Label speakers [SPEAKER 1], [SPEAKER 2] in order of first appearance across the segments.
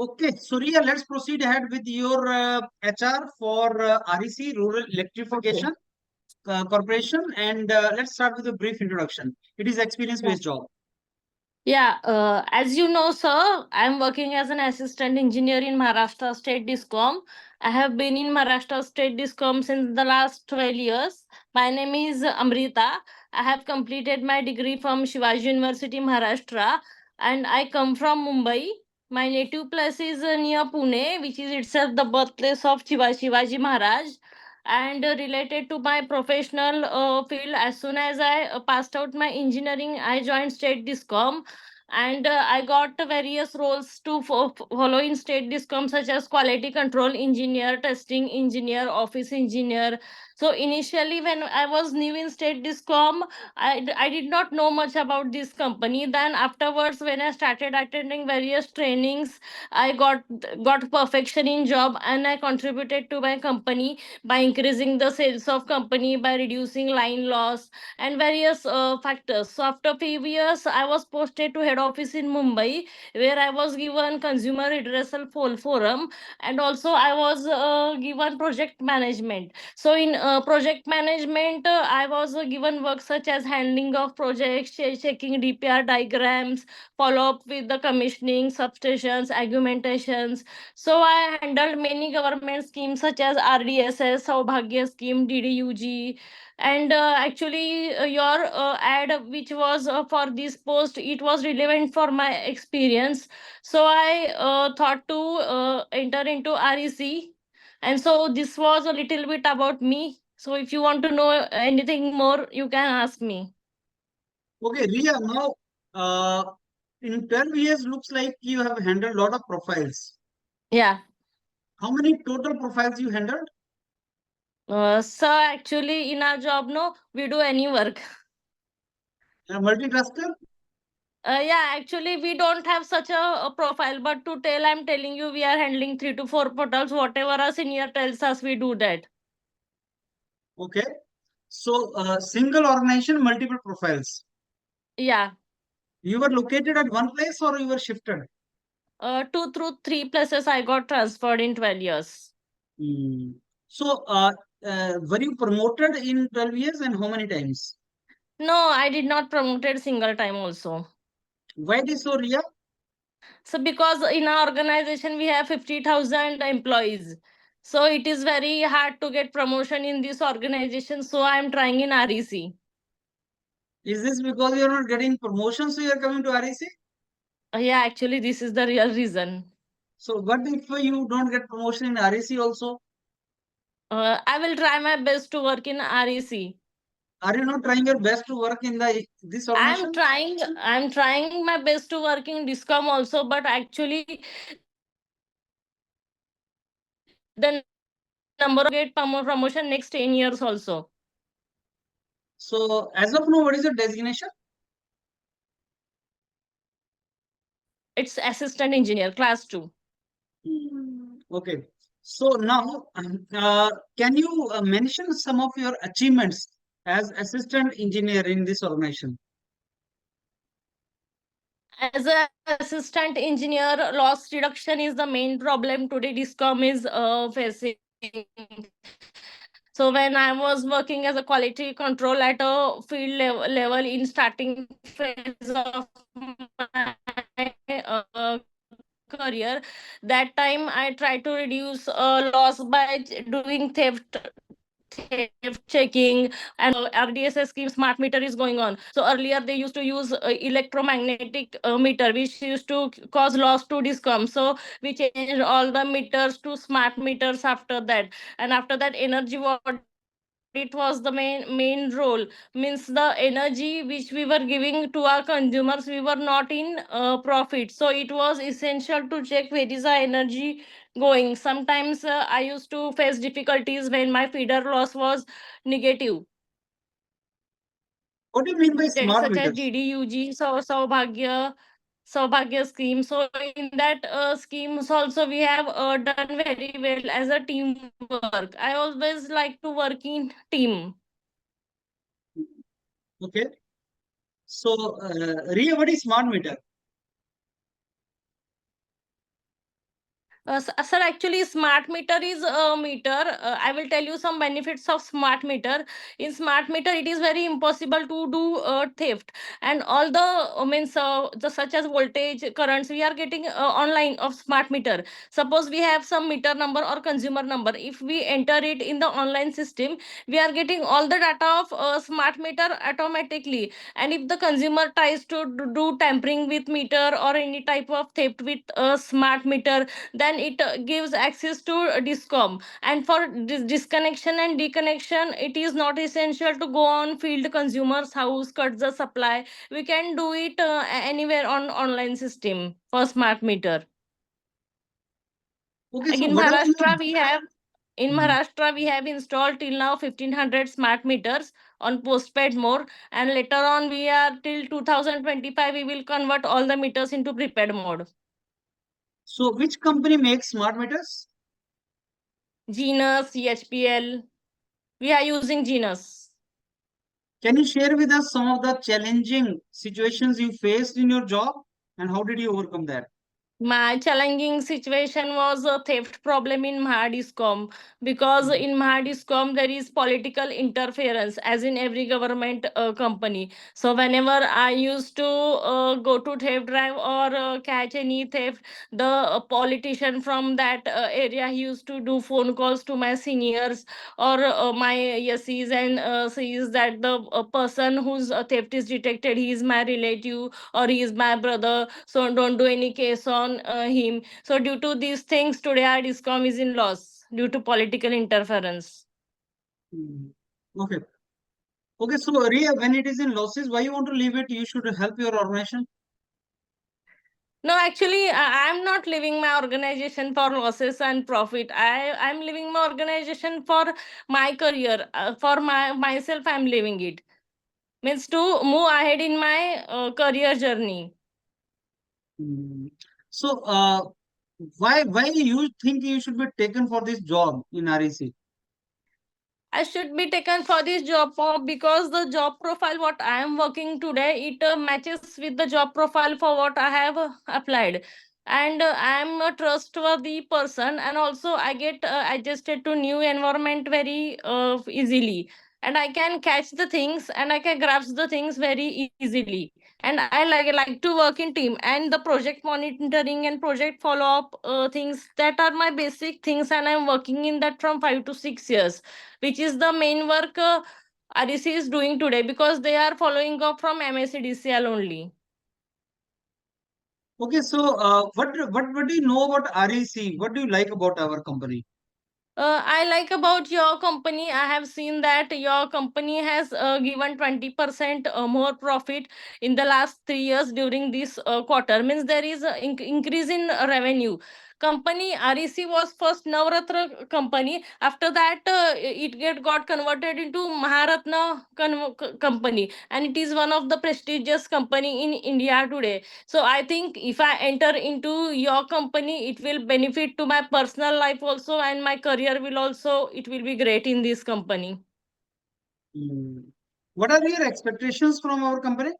[SPEAKER 1] Okay, so Riya, let's proceed ahead with your HR for REC, Rural
[SPEAKER 2] Okay.
[SPEAKER 1] Electrification Corporation, and let's start with a brief introduction. It is
[SPEAKER 2] Yeah.
[SPEAKER 1] experience-based job.
[SPEAKER 2] Yeah. As you know, sir, I'm working as an assistant engineer in Maharashtra State Discom. I have been in Maharashtra State Discom since the last 12 years. My name is Amrita. I have completed my degree from Shivaji University, Maharashtra, and I come from Mumbai. My native place is near Pune, which is itself the birthplace of Shivaji Maharaj. And related to my professional field, as soon as I passed out my engineering, I joined State Discom, and I got various roles to follow in State Discom, such as quality control engineer, testing engineer, office engineer. So initially, when I was new in State Discom, I did not know much about this company. Then afterwards, when I started attending various trainings, I got perfection in job, and I contributed to my company by increasing the sales of company, by reducing line loss, and various factors. So after few years, I was posted to head office in Mumbai, where I was given consumer redressal forum, and also I was given project management. So in project management, I was given work such as handling of projects, checking DPR diagrams, follow up with the commissioning, substations, argumentations. So I handled many government schemes such as RDSS, Saubhagya scheme, DDUG, and actually your ad which was for this post, it was relevant for my experience. So I thought to enter into REC, and so this was a little bit about me. So if you want to know anything more, you can ask me.
[SPEAKER 1] Okay, Riya, now in 12 years, looks like you have handled a lot of profiles.
[SPEAKER 2] Yeah.
[SPEAKER 1] How many total profiles you handled?
[SPEAKER 2] So actually in our job, no, we do any work.
[SPEAKER 1] Multitasker?
[SPEAKER 2] Yeah, actually, we don't have such a profile, but to tell, I'm telling you, we are handling 3 to 4 portals. Whatever our senior tells us, we do that.
[SPEAKER 1] Okay. So, single organization, multiple profiles.
[SPEAKER 2] Yeah,
[SPEAKER 1] You were located at one place or you were shifted?
[SPEAKER 2] 2 through 3 places I got transferred in 12 years.
[SPEAKER 1] Hmm. So, were you promoted in 12 years and how many times?
[SPEAKER 2] No, I did not promoted single time also.
[SPEAKER 1] Why it is so, Riya?
[SPEAKER 2] So because in our organization we have 50,000 employees, so it is very hard to get promotion in this organization. So I am trying in REC.
[SPEAKER 1] Is this because you are not getting promotion, so you are coming to REC?
[SPEAKER 2] Yeah, actually, this is the real reason.
[SPEAKER 1] So, what if you don't get promotion in REC also?
[SPEAKER 2] I will try my best to work in REC.
[SPEAKER 1] Are you not trying your best to work in this organization?
[SPEAKER 2] I'm trying my best to work in Discom also, but actually the number of get promotion next 10 years also.
[SPEAKER 1] So, as of now, what is your designation?
[SPEAKER 2] It's assistant engineer, class 2.
[SPEAKER 1] Okay. So now, can you mention some of your achievements as assistant engineer in this organization?
[SPEAKER 2] As a assistant engineer, loss reduction is the main problem today Discom is facing. So when I was working as a quality control at a field level in starting phase of my career, that time I tried to reduce loss by doing theft checking, and RDSS scheme smart meter is going on. So earlier they used to use electromagnetic meter, which used to cause loss to Discom. So we changed all the meters to smart meters after that. And after that, energy audit was the main role. Means the energy which we were giving to our consumers, we were not in profit. So it was essential to check where is the energy going. Sometimes I used to face difficulties when my feeder loss was negative,
[SPEAKER 1] What do you mean by smart
[SPEAKER 2] such as
[SPEAKER 1] meters?
[SPEAKER 2] DDUG, Saubhagya scheme. So in that schemes also we have done very well as a teamwork. I always like to work in team.
[SPEAKER 1] Okay. So, Ria, what is smart meter?
[SPEAKER 2] Sir, actually, smart meter is a meter. I will tell you some benefits of smart meter. In smart meter, it is very impossible to do theft, and all the means the such as voltage, currents we are getting online of smart meter. Suppose we have some meter number or consumer number. If we enter it in the online system, we are getting all the data of smart meter automatically. And if the consumer tries to do tampering with meter or any type of theft with a smart meter, then it gives access to discom. And for disconnection and deconnection, it is not essential to go on field consumers house, cut the supply. We can do it anywhere on online system for smart meter.
[SPEAKER 1] Okay,
[SPEAKER 2] Like
[SPEAKER 1] so
[SPEAKER 2] in
[SPEAKER 1] whatever you.
[SPEAKER 2] Maharashtra, we have in
[SPEAKER 1] Mhm.
[SPEAKER 2] Maharashtra we have installed till now 1500 smart meters on postpaid mode, and later on we are till 2025 we will convert all the meters into prepaid mode.
[SPEAKER 1] So which company makes smart meters?
[SPEAKER 2] Genus, CHPL, we are using Genus.
[SPEAKER 1] Can you share with us some of the challenging situations you faced in your job and how did you overcome that?
[SPEAKER 2] My challenging situation was a theft problem in Mahadiscom, because
[SPEAKER 1] Mhm.
[SPEAKER 2] in Mahadiscom there is political interference as in every government company. So whenever I used to go to theft drive or catch any theft, the politician from that area used to do phone calls to my seniors or my SEs and sees that the person whose theft is detected, he is my relative or he is my brother, so don't do any case on him. So due to these things, today our discom is in loss due to political interference.
[SPEAKER 1] Mhm. Okay. Okay, so Ria, when it is in losses, why you want to leave it? You should help your organization.
[SPEAKER 2] No, actually, I'm not leaving my organization for losses and profit. I'm leaving my organization for my career, for myself. I'm leaving it, means to move ahead in my career journey.
[SPEAKER 1] Mhm. So, why you think you should be taken for this job in REC?
[SPEAKER 2] I should be taken for this job because the job profile what I am working today, it matches with the job profile for what I have applied. And I am a trustworthy person, and also I get adjusted to new environment very easily, and I can catch the things and I can grasp the things very easily. And I like to work in team, and the project monitoring and project follow up things, that are my basic things, and I'm working in that from 5 to 6 years, which is the main work REC is doing today, because they are following up from MSCDCL only.
[SPEAKER 1] Okay, so what do you know about REC? What do you like about our company?
[SPEAKER 2] I like about your company. I have seen that your company has given 20% more profit in the last 3 years during this quarter. Means there is an increase in revenue. Company REC was first Navratra company. After that, it got converted into Maharatna company, and it is one of the prestigious company in India today. So I think if I enter into your company, it will benefit to my personal life also, and my career will also, it will be great in this company.
[SPEAKER 1] Hmm. What are your expectations from our company?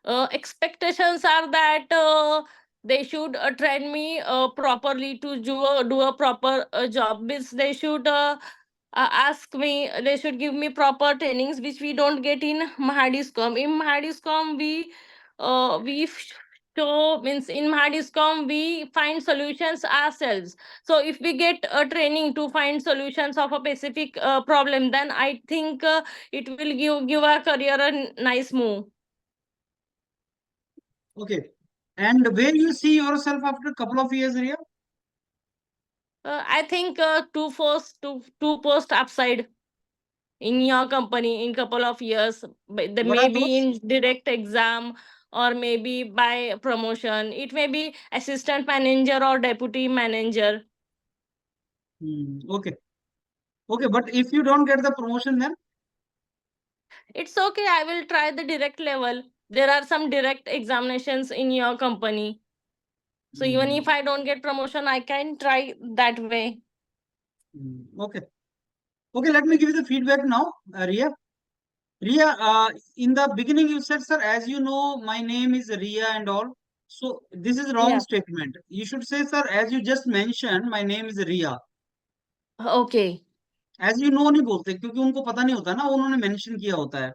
[SPEAKER 2] Expectations are that they should train me properly to do a proper job. Means they should ask me, they should give me proper trainings, which we don't get in Mahadiscom. In Mahadiscom, we show, means in Mahadiscom, we find solutions ourselves. So if we get a training to find solutions of a specific problem, then I think it will give our career a nice move.
[SPEAKER 1] Okay. And where you see yourself after a couple of years, Ria?
[SPEAKER 2] I think two post upside in your company in couple of years. But they
[SPEAKER 1] What
[SPEAKER 2] may
[SPEAKER 1] are
[SPEAKER 2] be
[SPEAKER 1] those?
[SPEAKER 2] in direct exam, or maybe by promotion. It may be assistant manager or deputy manager.
[SPEAKER 1] Hmm. Okay. Okay, but if you don't get the promotion, then
[SPEAKER 2] It's okay. I will try the direct level. There are some direct examinations in your company. So even
[SPEAKER 1] Hmm.
[SPEAKER 2] if I don't get promotion, I can try that way.
[SPEAKER 1] Okay. Okay, let me give you the feedback now, Ria. Ria, in the beginning you said, sir, as you know, my name is Ria and all. So this is wrong
[SPEAKER 2] Yeah.
[SPEAKER 1] statement. You should say, sir, as you just mentioned, my name is Ria.
[SPEAKER 2] Okay.
[SPEAKER 1] As you know नहीं बोलते, क्योंकि उनको पता नहीं होता ना, उन्होंने mention किया होता है.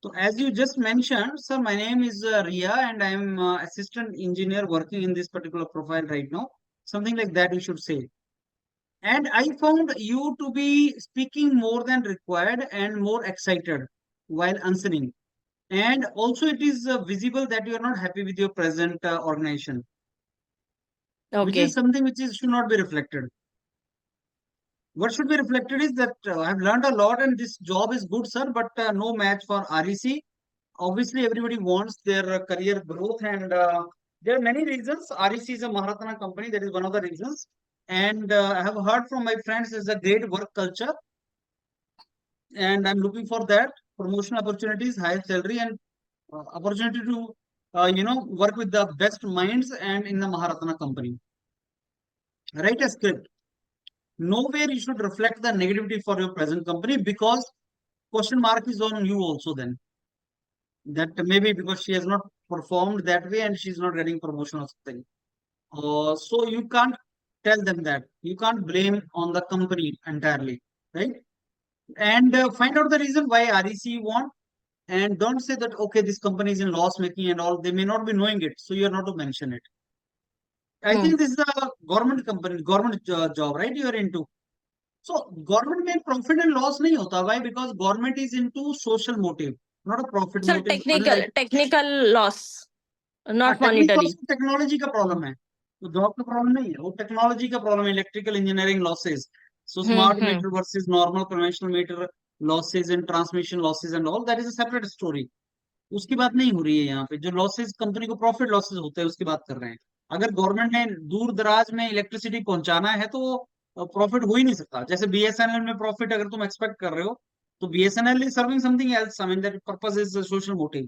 [SPEAKER 1] So as you just mentioned, sir, my name is Ria and I am assistant engineer working in this particular profile right now. Something like that you should say. And I found you to be speaking more than required and more excited while answering. And also it is visible that you are not happy with your present organization, which is
[SPEAKER 2] Okay.
[SPEAKER 1] something which is should not be reflected. What should be reflected is that I have learned a lot and this job is good, sir, but no match for REC. Obviously, everybody wants their career growth, and there are many reasons. REC is a Maharatna company. That is one of the reasons. And I have heard from my friends there's a great work culture, and I'm looking for that promotion opportunities, higher salary, and opportunity to work with the best minds and in the Maharatna company. Write a script. Nowhere you should reflect the negativity for your present company, because question mark is on you also then. That maybe because she has not performed that way and she's not getting promotion or something. So you can't tell them that. You can't blame on the company entirely, right? And find out the reason why REC won, and don't say that, okay, this company is in loss making and all. They may not be knowing it, so you're not to mention it. I
[SPEAKER 2] Hmm.
[SPEAKER 1] think this is a government company, government job, right? You're into. So government में profit and loss नहीं होता. Why? Because government is into social motive, not a profit
[SPEAKER 2] So
[SPEAKER 1] motive. Unlike
[SPEAKER 2] technical loss,
[SPEAKER 1] हाँ,
[SPEAKER 2] not
[SPEAKER 1] technique
[SPEAKER 2] monetary.
[SPEAKER 1] Loss technology का problem है. तो job का problem नहीं है, वो टेक्नोलॉजी का प्रॉब्लम है. Electrical engineering losses. So
[SPEAKER 2] Hmm.
[SPEAKER 1] Smart
[SPEAKER 2] Hmm.
[SPEAKER 1] Meter versus normal conventional meter losses and transmission losses and all, that is a separate story. उसकी बात नहीं हो रही है यहाँ पे. जो लॉसेस कंपनी को प्रॉफिट लॉसेस होते हैं उसकी बात कर रहे हैं. अगर गवर्नमेंट ने दूर दराज में इलेक्ट्रिसिटी पहुंचाना है तो प्रॉफिट हो ही नहीं सकता. जैसे बीएसएनएल में प्रॉफिट अगर तुम एक्सपेक्ट कर रहे हो, तो BSNL is serving something else. I mean that purpose is social motive.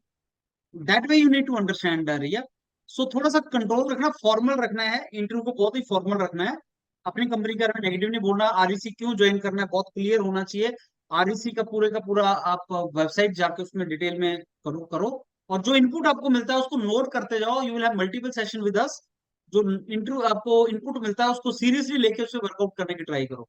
[SPEAKER 1] That way you need to understand Riya. So थोड़ा सा कंट्रोल रखना, फॉर्मल रखना है. इंटरव्यू को बहुत ही फॉर्मल रखना है. अपनी कंपनी के बारे में नेगेटिव नहीं बोलना. आरईसी क्यों ज्वाइन करना है बहुत क्लियर होना चाहिए. आरईसी का पूरा आप वेबसाइट जाके उसमें डिटेल में करो. और जो इनपुट आपको मिलता है उसको नोट करते जाओ. You will have multiple session with us. जो इंटरव्यू आपको इनपुट मिलता है उसको सीरियसली लेके उसे वर्कआउट करने की ट्राई करो.